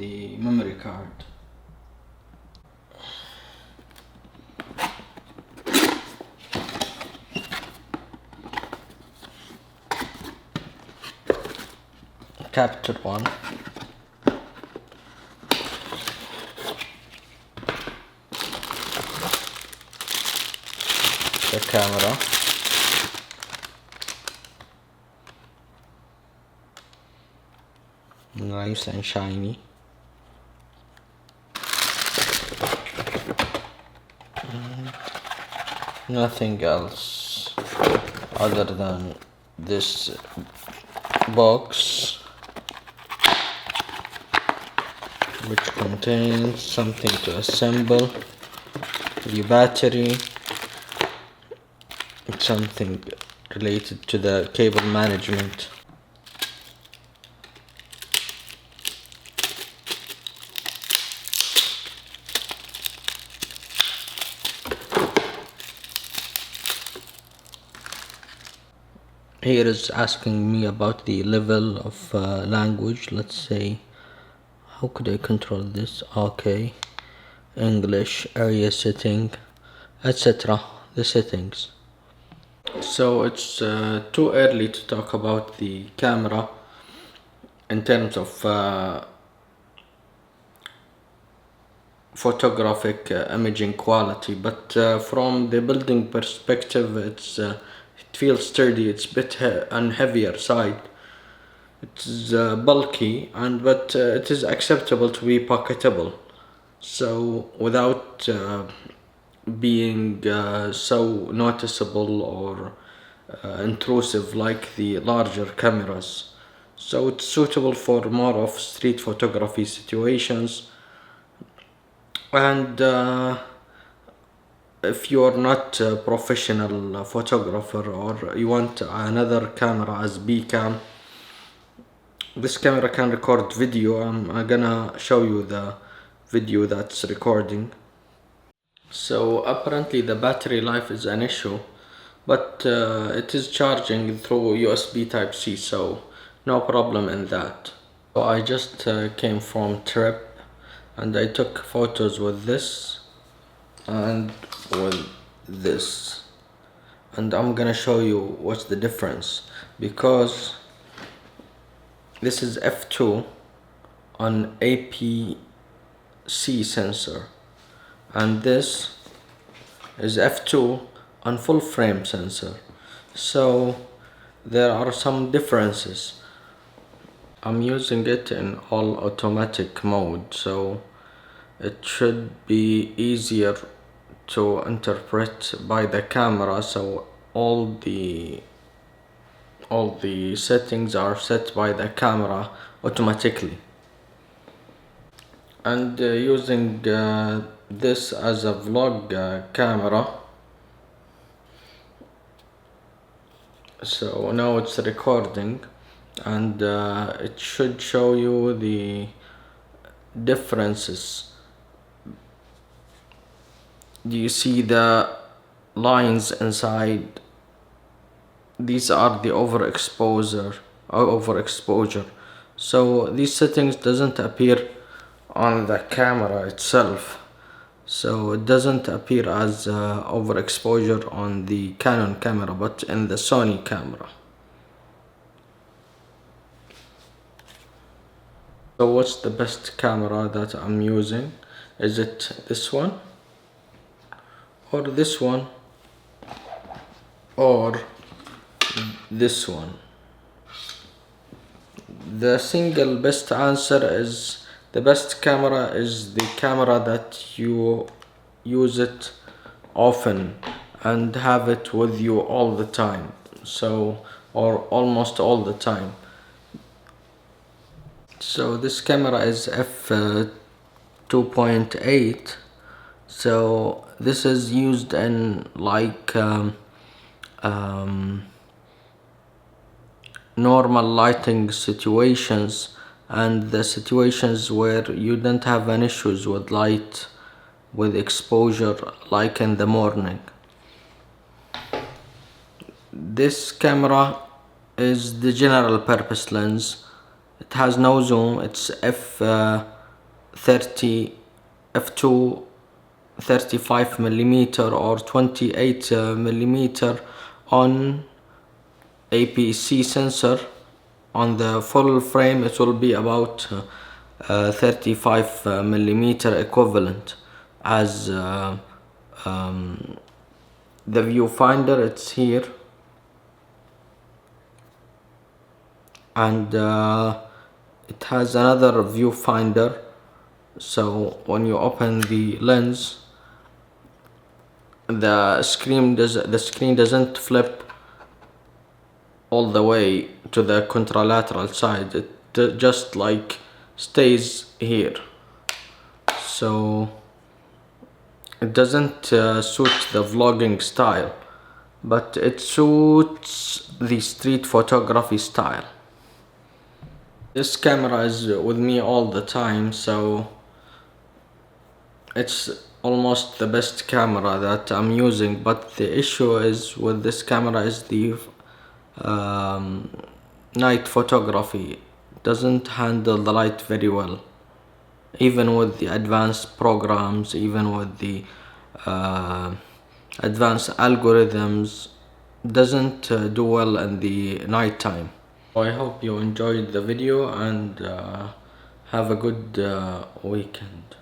the memory card. Capture one. The camera. Nice and shiny. Nothing else other than this box, which contains something to assemble, the battery, something related to the cable management. Here is asking me about the level of language. Let's say, how could I control this? Okay, English, area setting, etc. The settings. So it's too early to talk about the camera in terms of photographic imaging quality, but from the building perspective, it feels sturdy. It's a bit on heavier side. It's bulky, but it is acceptable to be pocketable. So without being so noticeable or intrusive like the larger cameras. So it's suitable for more of street photography situations. And if you are not a professional photographer or you want another camera as B-cam, this camera can record video. I'm gonna show you the video that's recording. So apparently the battery life is an issue, but it is charging through USB Type-C, so no problem in that. So I just came from trip and I took photos with this and with this, and I'm gonna show you what's the difference, because this is f2 on APC sensor and this is f2 on full frame sensor, so there are some differences. I'm using it in all automatic mode, so it should be easier to interpret by the camera. So all the settings are set by the camera automatically, and using this as a vlog camera. So now it's recording, and it should show you the differences. Do you see the lines inside? These are the overexposure. So these settings doesn't appear on the camera itself, so it doesn't appear as overexposure on the Canon camera, but in the Sony camera. So what's the best camera that I'm using? Is it this one, or this one, or this one? The single best answer is the best camera is the camera that you use it often and have it with you all the time, so, or almost all the time. So this camera is f2.8, so this is used in like normal lighting situations, and the situations where you don't have any issues with light, with exposure, like in the morning. This camera is the general purpose lens. It has no zoom. It's f 30 f2 35 millimeter or 28 millimeter on APC sensor. On the full frame it will be about 35 millimeter equivalent. As the viewfinder, it's here, and it has another viewfinder, so when you open the lens, the screen doesn't flip all the way to the contralateral side. It just like stays here, so it doesn't suit the vlogging style, but it suits the street photography style. This camera is with me all the time, so it's almost the best camera that I'm using. But the issue is with this camera is the night photography. Doesn't handle the light very well, even with the advanced programs, even with the advanced algorithms, doesn't do well in the night time. I hope you enjoyed the video, and have a good weekend.